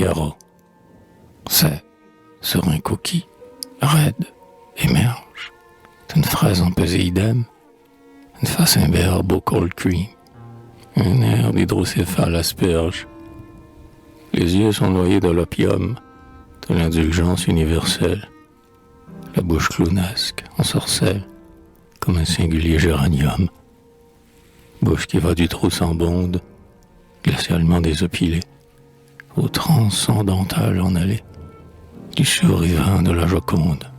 Figaro. C'est, sur un cookie, raide, émerge, d'une fraise empesée idem, une face imberbe au cold cream, un air d'hydrocéphale asperge. Les yeux sont noyés de l'opium, de l'indulgence universelle. La bouche clownesque ensorcelle, comme un singulier géranium. Bouche qui va du Trousse-en-Bonde, glacialement désopilée, au transcendantal en allée, du survivant de la Joconde.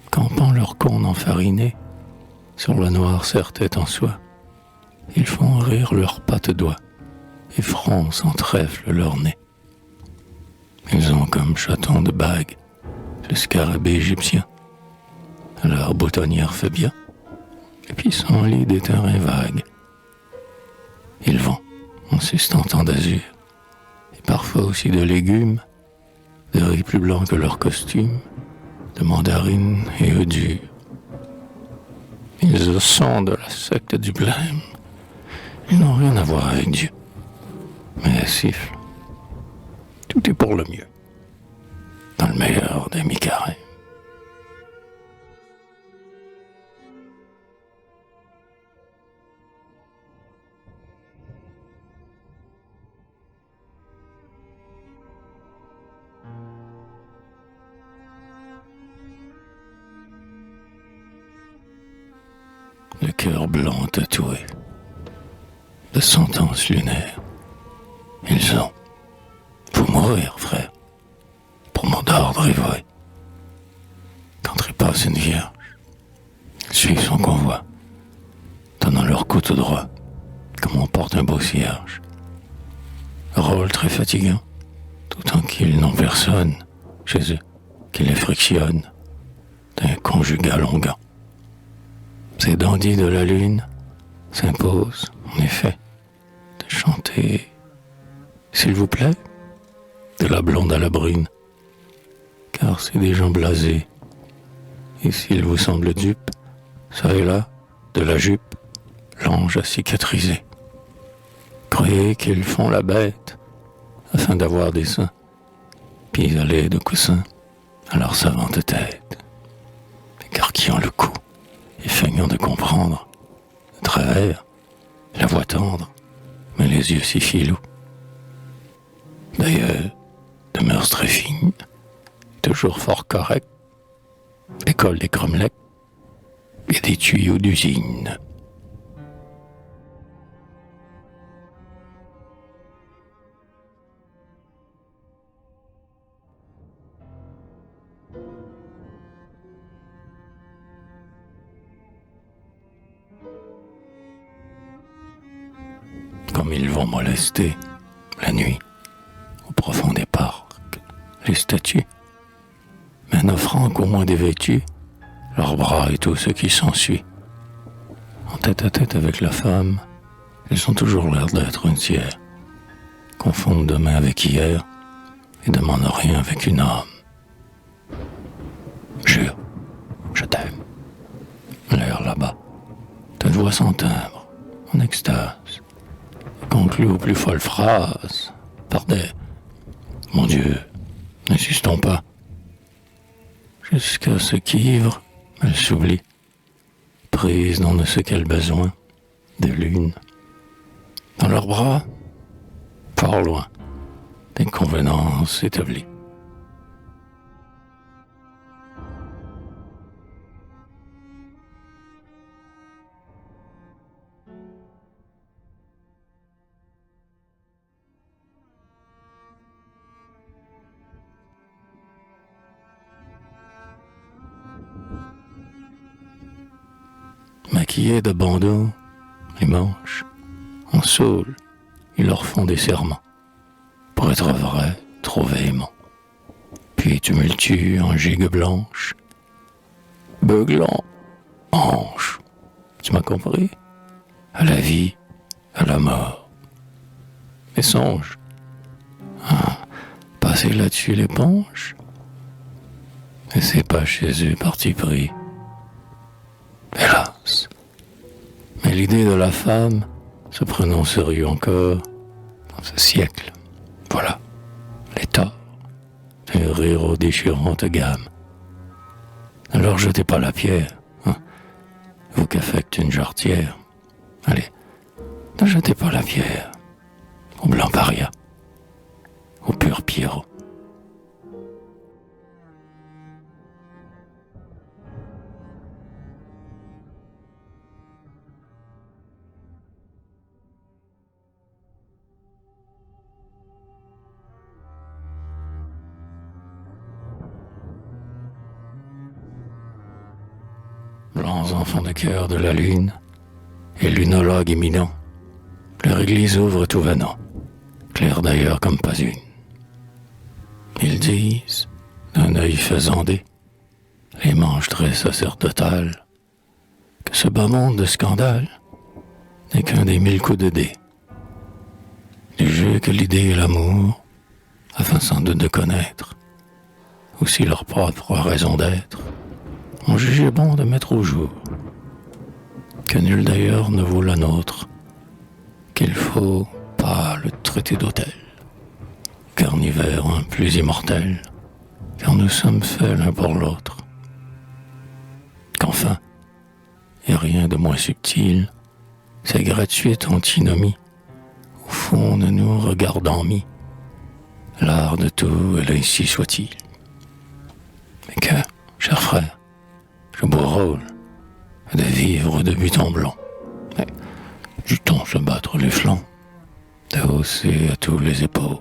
Campant leur cône enfariné, sur la noire serre-tête en soie, ils font rire leurs pattes doigts et froncent en trèfle leur nez. Ils ont comme chatons de bagues le scarabée égyptien. Leur boutonnière fait bien, et puis son lit des terrains vagues. Ils vont en sustentant d'azur, et parfois aussi de légumes, de riz plus blanc que leur costume, de mandarines et œufs durs. Ils sont de la secte du blême. Ils n'ont rien à voir avec Dieu. Mais elles sifflent. Tout est pour le mieux. Dans le meilleur des mi-carrés. Le cœur blanc tatoué de sentences lunaires. Ils ont, faut mourir, frère, pour mot d'ordre et vrai. Quand trépasse une vierge, ils suivent son convoi, donnant leur couteau droit, comme on porte un beau cierge. Rôle très fatigant, tout en qu'ils n'ont personne chez eux qui les frictionne d'un conjugal onguent. Ces dandys de la lune s'imposent, en effet, de chanter, s'il vous plaît, de la blonde à la brune, car c'est des gens blasés. Et s'il vous semble dupe, ça et là, de la jupe, l'ange a cicatrisé. Croyez qu'ils font la bête, afin d'avoir des seins, puis aller de coussin à leur savante tête, écarquillant le cou et feignant de comprendre, de travers, la voix tendre, mais les yeux si filous. D'ailleurs, de mœurs très fines, toujours fort correct, l'école des cromelecs et des tuyaux d'usine. Comme ils vont molester, la nuit, au profond des parcs, les statues, mais n'offrant qu'au moins dévêtus, leurs bras et tout ce qui s'ensuit. En tête à tête avec la femme, ils ont toujours l'air d'être un tiers, confondent demain avec hier et demandent rien avec une âme. Jure, je t'aime. L'air là-bas, d'une voix sans timbre, en extase, conclut aux plus folles phrases par des « Mon Dieu, n'insistons pas », jusqu'à ce qu'ivre, elle s'oublie, prise dans ne sais quel besoin de lune. Dans leurs bras, fort loin des convenances établies. Maquillés de bandeaux, les manches, en saule, ils leur font des serments, pour être vrais, trop véhéments. Puis tumultueux en gigue blanche, beuglant, hanche, tu m'as compris? À la vie, à la mort. Mais songe, passer là-dessus l'éponge, et c'est pas chez eux parti pris. Hélas. Mais l'idée de la femme se prenant au sérieux encore dans ce siècle. Voilà, et tort, un rire aux déchirantes gammes. Ne leur jetez pas la pierre, hein, vous qu'affecte une jarretière. Allez, ne jetez pas la pierre au blanc paria, au pur Pierrot. Blancs enfants de cœur de la lune, et lunologues éminents, leur église ouvre tout venant, claire d'ailleurs comme pas une. Ils disent, d'un œil faisandé, les manches très sacerdotales, que ce bas monde de scandale n'est qu'un des 1000 coups de dés, du jeu que l'idée et l'amour, afin sans doute de connaître, aussi leur propre raison d'être, ont jugé bon de mettre au jour, que nul d'ailleurs ne vaut la nôtre, qu'il faut pas le traiter d'autel, carnivore un plus immortel, car nous sommes faits l'un pour l'autre. Qu'enfin, et rien de moins subtil, ces gratuites antinomies, au fond de nous regardant mis, l'art de tout est ainsi soit-il. Mais que, cher frère, je beau rôle de vivre de but en blanc, mais du temps se battre les flancs, de hausser à tous les épaules.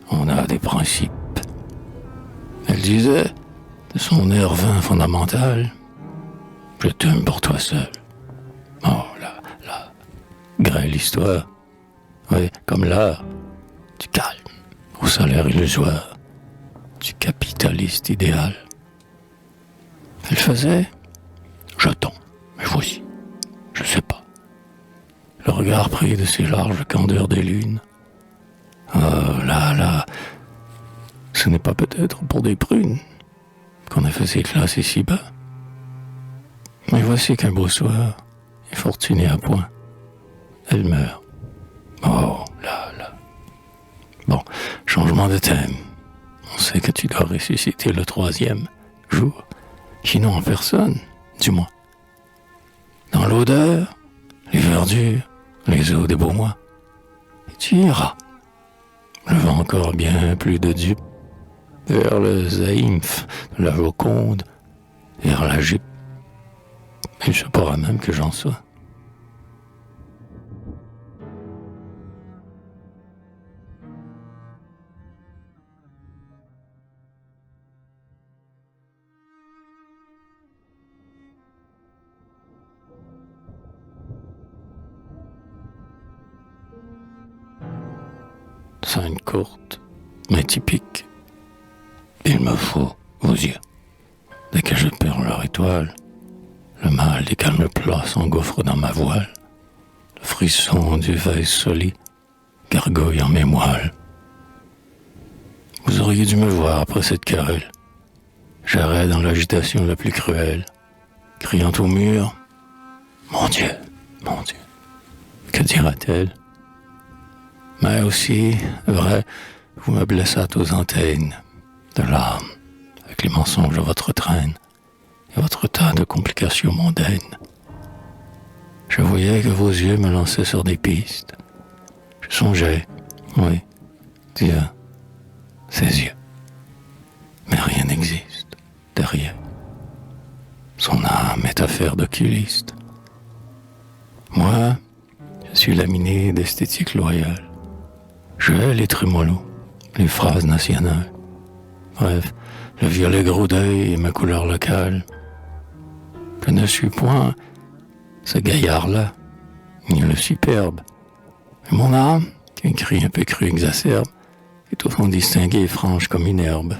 On a des principes. Elle disait, de son air vain fondamental, je t'aime pour toi seul. Oh, la grêle histoire. Oui, comme l'art, du calme, au salaire illusoire, du capitaliste idéal. Elle faisait, j'attends, mais voici, je sais pas. Le regard pris de ces larges candeurs des lunes. Oh là, ce n'est pas peut-être pour des prunes qu'on a fait ces classes ici bas. Mais voici qu'un beau soir, et fortunée à point, elle meurt. Oh là. Bon, changement de thème. On sait que tu dois ressusciter le 3e jour, sinon en personne, du moins. Dans l'odeur, les verdures, les eaux des beaux mois. Et tu iras, levant encore bien plus de dupes, vers le zaïmph de la Joconde, vers la jupe. Il se pourra même que j'en sois. Scène courte, mais typique. Il me faut vos yeux. Dès que je perds leur étoile, le mal des calmes plats s'engouffre dans ma voile. Le frisson du veille soli gargouille en mes moelles. Vous auriez dû me voir après cette querelle. J'arrête dans l'agitation la plus cruelle, criant au mur, mon Dieu, que dira-t-elle? Mais aussi, vrai, vous me blessâtes aux antennes de l'âme, avec les mensonges de votre traîne et votre tas de complications mondaines. Je voyais que vos yeux me lançaient sur des pistes. Je songeais, oui, Dieu, ses yeux. Mais rien n'existe derrière. Son âme est affaire d'oculiste. Moi, je suis laminé d'esthétique loyale. Je hais les trémolos, les phrases nationales. Bref, le violet gros d'œil et ma couleur locale. Je ne suis point ce gaillard-là, ni le superbe. Mais mon âme, qu'un cri un peu cru exacerbe, est au fond distinguée et franche comme une herbe.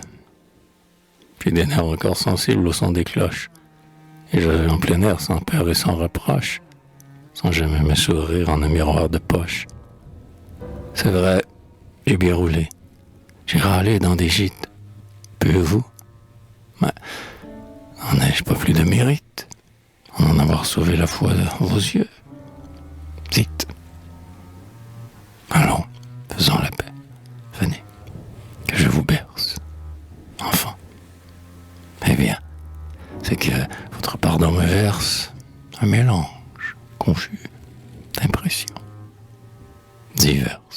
J'ai des nerfs encore sensibles au son des cloches, et je vais en plein air sans peur et sans reproche. sans jamais me sourire en un miroir de poche. C'est vrai, j'ai bien roulé. J'ai râlé dans des gîtes. Peu vous. Mais n'en ai-je pas plus de mérite en avoir sauvé la foi de vos yeux? Dites. Allons, faisons la paix. Venez, que je vous berce. Enfant. Eh bien, c'est que votre pardon me verse un mélange confus d'impressions diverses.